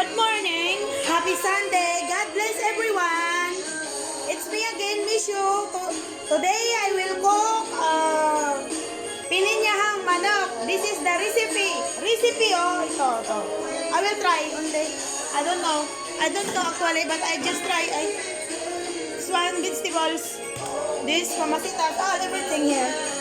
Good morning! Happy Sunday! God bless everyone! It's me again, Mishu. Today I will cook pininyahang manok. This is the recipe. Ito. I will try only. I don't know actually, but I just try. This one, vegetables. This, mamasitas, everything here.